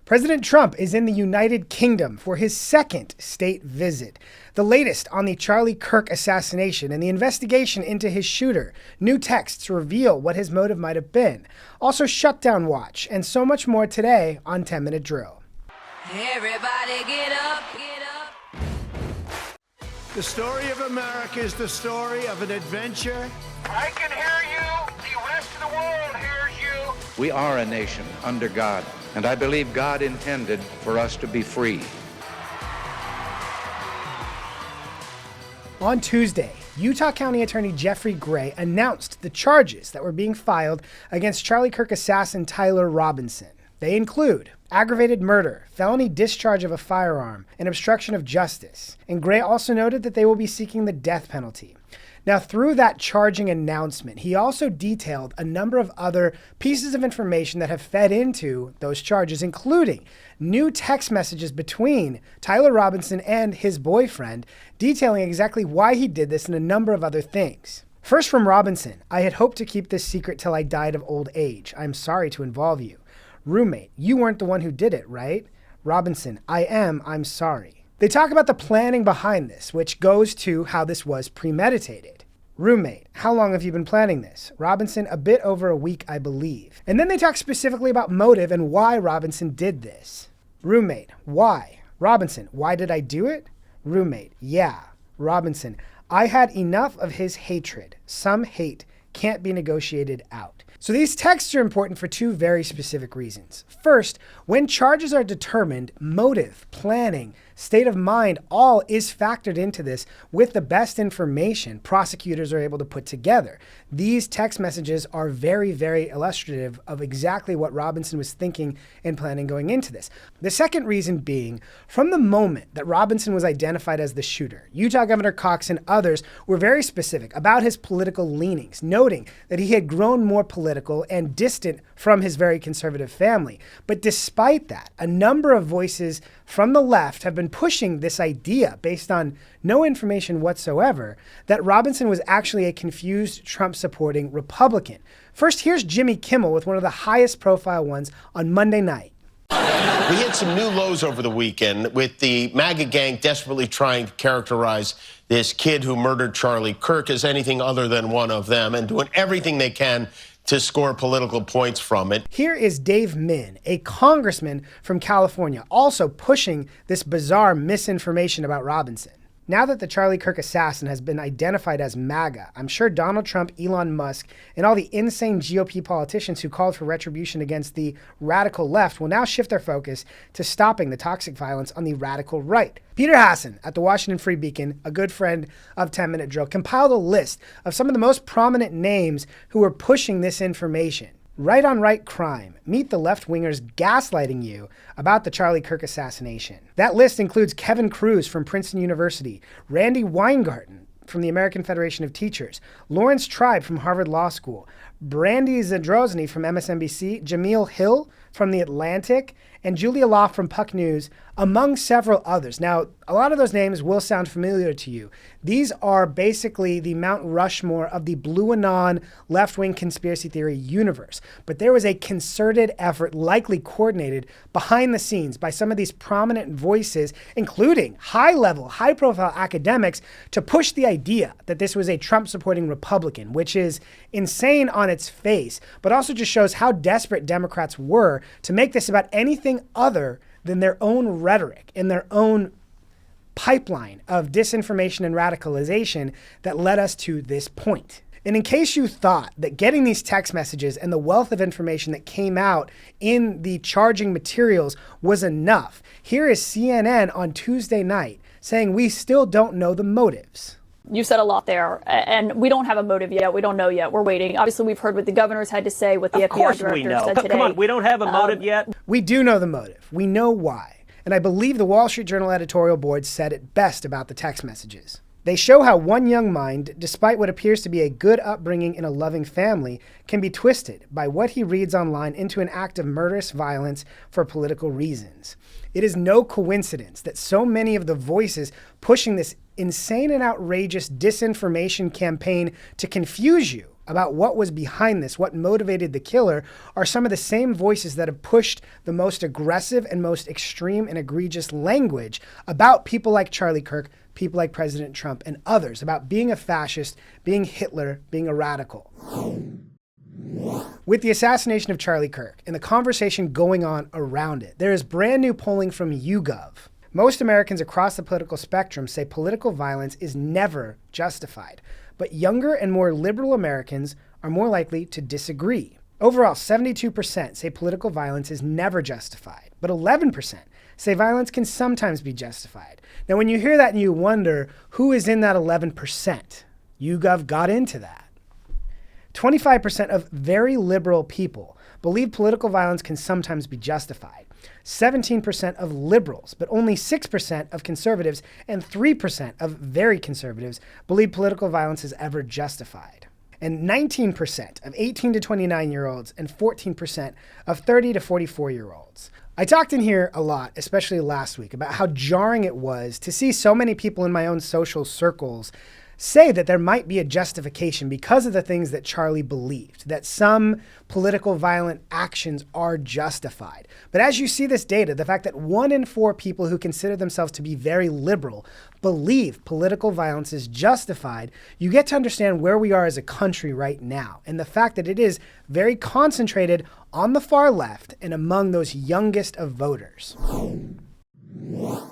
President Trump is in the United Kingdom for his second state visit. The latest on the Charlie Kirk assassination and the investigation into his shooter. New texts reveal what his motive might have been. Also Shutdown Watch, and so much more today on 10 Minute Drill. Everybody get up, get up. The story of America is the story of an adventure. I can hear you. The rest of the world hears you. We are a nation under God, and I believe God intended for us to be free. On Tuesday, Utah County Attorney Jeffrey Gray announced the charges that were being filed against Charlie Kirk assassin Tyler Robinson. They include aggravated murder, felony discharge of a firearm, and obstruction of justice. And Gray also noted that they will be seeking the death penalty. Now, through that charging announcement, he also detailed a number of other pieces of information that have fed into those charges, including new text messages between Tyler Robinson and his boyfriend, detailing exactly why he did this and a number of other things. First from Robinson, "I had hoped to keep this secret till I died of old age. I'm sorry to involve you." Roommate, "You weren't the one who did it, right?" Robinson, I'm sorry." They talk about the planning behind this, which goes to how this was premeditated. Roommate, "How long have you been planning this?" Robinson, "A bit over a week, I believe." And then they talk specifically about motive and why Robinson did this. Roommate, "Why?" Robinson, "Why did I do it?" Roommate, "Yeah." Robinson, "I had enough of his hatred. Some hate can't be negotiated out." So these texts are important for two very specific reasons. First, when charges are determined, motive, planning, state of mind, all is factored into this with the best information prosecutors are able to put together. These text messages are very, very illustrative of exactly what Robinson was thinking and planning going into this. The second reason being, from the moment that Robinson was identified as the shooter, Utah Governor Cox and others were very specific about his political leanings, noting that he had grown more political and distant from his very conservative family. But despite that, a number of voices from the left have been pushing this idea, based on no information whatsoever, that Robinson was actually a confused Trump-supporting Republican. First, here's Jimmy Kimmel with one of the highest profile ones on Monday night. We hit some new lows over the weekend with the MAGA gang desperately trying to characterize this kid who murdered Charlie Kirk as anything other than one of them and doing everything they can to score political points from it. Here is Dave Min, a congressman from California, also pushing this bizarre misinformation about Robinson. Now that the Charlie Kirk assassin has been identified as MAGA, I'm sure Donald Trump, Elon Musk, and all the insane GOP politicians who called for retribution against the radical left will now shift their focus to stopping the toxic violence on the radical right. Peter Hassan at the Washington Free Beacon, a good friend of 10 Minute Drill, compiled a list of some of the most prominent names who were pushing this information. Right on right crime. Meet the left-wingers gaslighting you about the Charlie Kirk assassination. That list includes Kevin Cruz from Princeton University, Randy Weingarten from the American Federation of Teachers, Lawrence Tribe from Harvard Law School, Brandy Zadrozny from MSNBC, Jameel Hill from The Atlantic, and Julia Loft from Puck News, among several others. Now, a lot of those names will sound familiar to you. These are basically the Mount Rushmore of the Blue Anon left-wing conspiracy theory universe. But there was a concerted effort, likely coordinated behind the scenes by some of these prominent voices, including high-level, high-profile academics, to push the idea that this was a Trump-supporting Republican, which is insane on its face, but also just shows how desperate Democrats were to make this about anything other than their own rhetoric and their own pipeline of disinformation and radicalization that led us to this point. And in case you thought that getting these text messages and the wealth of information that came out in the charging materials was enough, here is CNN on Tuesday night saying we still don't know the motives. You said a lot there, and we don't have a motive yet. We don't know yet. We're waiting. Obviously, we've heard what the governors had to say, what the FBI director said today. Come on, we don't have a motive yet. We do know the motive. We know why. And I believe the Wall Street Journal editorial board said it best about the text messages. They show how one young mind, despite what appears to be a good upbringing in a loving family, can be twisted by what he reads online into an act of murderous violence for political reasons. It is no coincidence that so many of the voices pushing this insane and outrageous disinformation campaign to confuse you about what was behind this, what motivated the killer, are some of the same voices that have pushed the most aggressive and most extreme and egregious language about people like Charlie Kirk, people like President Trump, and others, about being a fascist, being Hitler, being a radical. With the assassination of Charlie Kirk and the conversation going on around it, there is brand new polling from YouGov. Most Americans across the political spectrum say political violence is never justified, but younger and more liberal Americans are more likely to disagree. Overall, 72% say political violence is never justified, but 11% say violence can sometimes be justified. Now, when you hear that and you wonder who is in that 11%, YouGov got into that. 25% of very liberal people believe political violence can sometimes be justified. 17% of liberals, but only 6% of conservatives and 3% of very conservatives believe political violence is ever justified. And 19% of 18 to 29-year-olds and 14% of 30 to 44-year-olds. I talked in here a lot, especially last week, about how jarring it was to see so many people in my own social circles say that there might be a justification because of the things that Charlie believed, that some political violent actions are justified. But as you see this data, the fact that 1 in 4 people who consider themselves to be very liberal believe political violence is justified, you get to understand where we are as a country right now, and the fact that it is very concentrated on the far left and among those youngest of voters.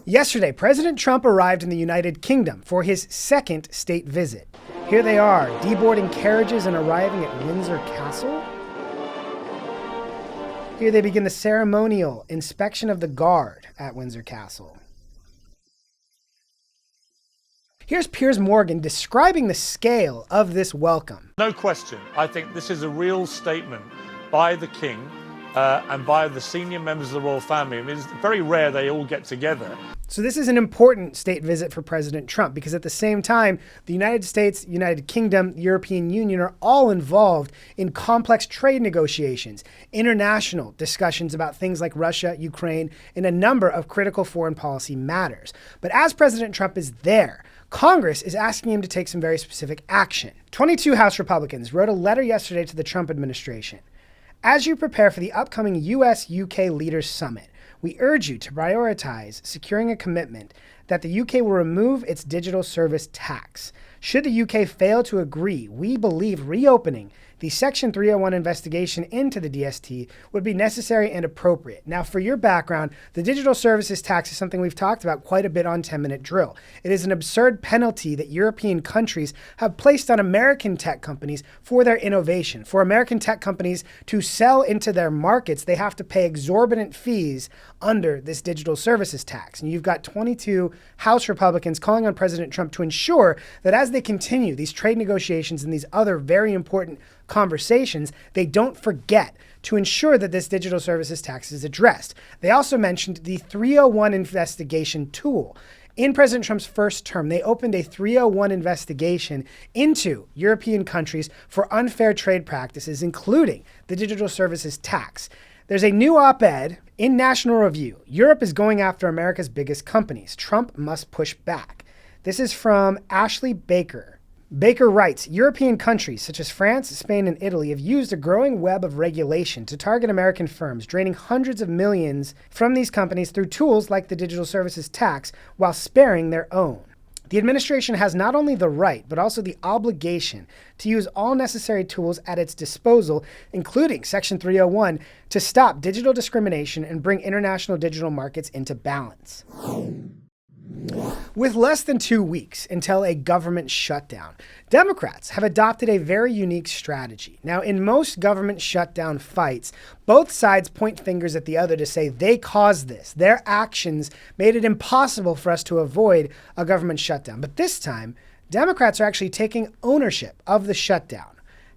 Yesterday, President Trump arrived in the United Kingdom for his second state visit. Here they are, deboarding carriages and arriving at Windsor Castle. Here they begin the ceremonial inspection of the guard at Windsor Castle. Here's Piers Morgan describing the scale of this welcome. No question. I think this is a real statement by the King and by the senior members of the royal family. I mean, it's very rare they all get together. So this is an important state visit for President Trump because at the same time, the United States, United Kingdom, the European Union are all involved in complex trade negotiations, international discussions about things like Russia, Ukraine, and a number of critical foreign policy matters. But as President Trump is there, Congress is asking him to take some very specific action. 22 House Republicans wrote a letter yesterday to the Trump administration. As you prepare for the upcoming US-UK Leaders Summit, we urge you to prioritize securing a commitment that the UK will remove its digital service tax. Should the UK fail to agree, we believe reopening the Section 301 investigation into the DST would be necessary and appropriate. Now, for your background, the digital services tax is something we've talked about quite a bit on 10-Minute Drill. It is an absurd penalty that European countries have placed on American tech companies for their innovation. For American tech companies to sell into their markets, they have to pay exorbitant fees under this digital services tax. And you've got 22 House Republicans calling on President Trump to ensure that as they continue these trade negotiations and these other very important conversations, they don't forget to ensure that this digital services tax is addressed. They also mentioned the 301 investigation tool. In President Trump's first term, they opened a 301 investigation into European countries for unfair trade practices, including the digital services tax. There's a new op-ed in National Review. Europe is going after America's biggest companies. Trump must push back. This is from Ashley Baker. Baker writes, European countries such as France, Spain, and Italy have used a growing web of regulation to target American firms, draining hundreds of millions from these companies through tools like the digital services tax while sparing their own. The administration has not only the right, but also the obligation to use all necessary tools at its disposal, including Section 301, to stop digital discrimination and bring international digital markets into balance. With less than 2 weeks until a government shutdown, Democrats have adopted a very unique strategy. Now, in most government shutdown fights, both sides point fingers at the other to say they caused this. Their actions made it impossible for us to avoid a government shutdown. But this time, Democrats are actually taking ownership of the shutdown.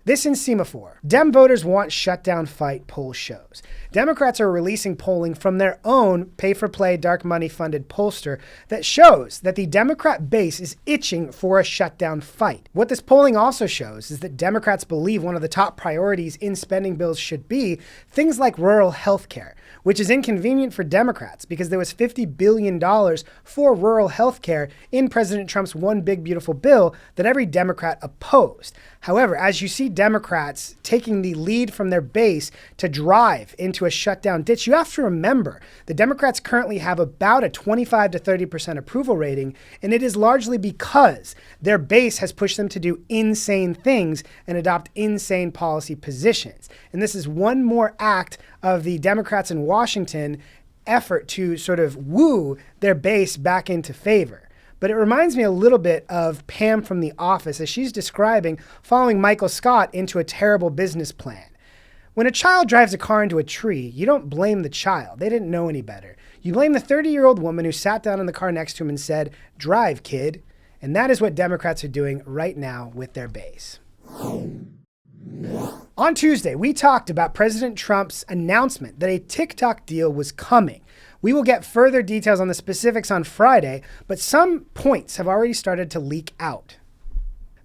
This in Semaphore. Dem voters want shutdown fight poll shows. Democrats are releasing polling from their own pay-for-play, dark money-funded pollster that shows that the Democrat base is itching for a shutdown fight. What this polling also shows is that Democrats believe one of the top priorities in spending bills should be things like rural health care, which is inconvenient for Democrats because there was $50 billion for rural health care in President Trump's One Big Beautiful Bill that every Democrat opposed. However, as you see Democrats taking the lead from their base to drive into a shutdown ditch, you have to remember the Democrats currently have about a 25 to 30% approval rating, and it is largely because their base has pushed them to do insane things and adopt insane policy positions. And this is one more act of the Democrats in Washington effort to sort of woo their base back into favor. But it reminds me a little bit of Pam from The Office as she's describing following Michael Scott into a terrible business plan. When a child drives a car into a tree, you don't blame the child. They didn't know any better. You blame the 30-year-old woman who sat down in the car next to him and said, "Drive, kid." And that is what Democrats are doing right now with their base. On Tuesday, we talked about President Trump's announcement that a TikTok deal was coming. We will get further details on the specifics on Friday, but some points have already started to leak out.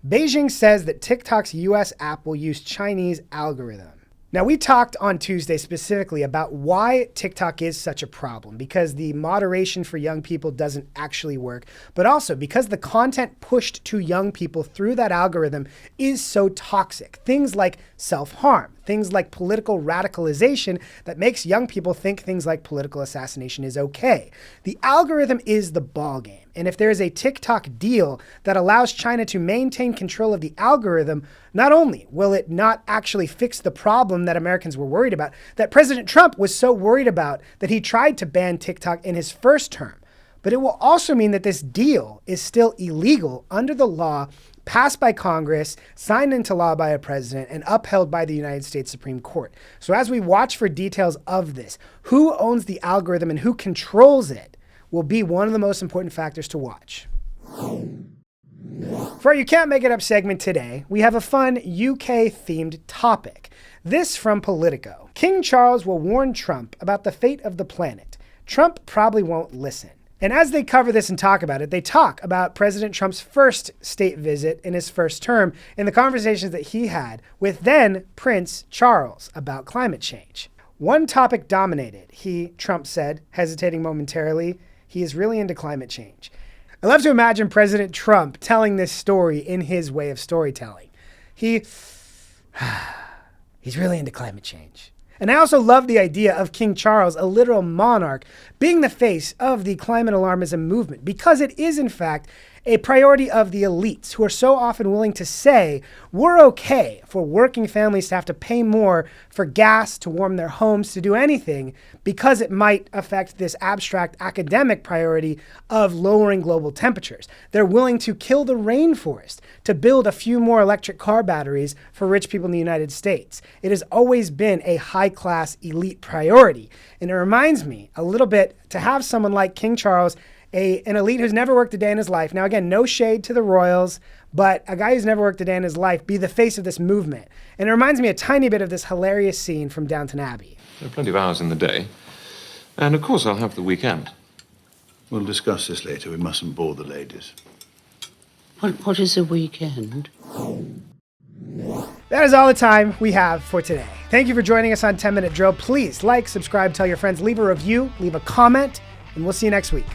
Beijing says that TikTok's US app will use Chinese algorithm. Now, we talked on Tuesday specifically about why TikTok is such a problem, because the moderation for young people doesn't actually work, but also because the content pushed to young people through that algorithm is so toxic. Things like self-harm, things like political radicalization that makes young people think things like political assassination is okay. The algorithm is the ballgame. And if there is a TikTok deal that allows China to maintain control of the algorithm, not only will it not actually fix the problem that Americans were worried about, that President Trump was so worried about that he tried to ban TikTok in his first term, but it will also mean that this deal is still illegal under the law passed by Congress, signed into law by a president, and upheld by the United States Supreme Court. So as we watch for details of this, who owns the algorithm and who controls it will be one of the most important factors to watch. For our You Can't Make It Up segment today, we have a fun UK-themed topic. This from Politico. King Charles will warn Trump about the fate of the planet. Trump probably won't listen. And as they cover this and talk about it, they talk about President Trump's first state visit in his first term and the conversations that he had with then Prince Charles about climate change. One topic dominated. Trump said, hesitating momentarily, he is really into climate change. I love to imagine President Trump telling this story in his way of storytelling. He's really into climate change. And I also love the idea of King Charles, a literal monarch, being the face of the climate alarmism movement, because it is, in fact, a priority of the elites who are so often willing to say, we're okay for working families to have to pay more for gas, to warm their homes, to do anything, because it might affect this abstract academic priority of lowering global temperatures. They're willing to kill the rainforest to build a few more electric car batteries for rich people in the United States. It has always been a high-class elite priority. And it reminds me a little bit to have someone like King Charles, an elite who's never worked a day in his life. Now, again, no shade to the royals, but a guy who's never worked a day in his life be the face of this movement. And it reminds me a tiny bit of this hilarious scene from Downton Abbey. There are plenty of hours in the day. And of course, I'll have the weekend. We'll discuss this later. We mustn't bore the ladies. What is a weekend? That is all the time we have for today. Thank you for joining us on 10 Minute Drill. Please like, subscribe, tell your friends, leave a review, leave a comment, and we'll see you next week.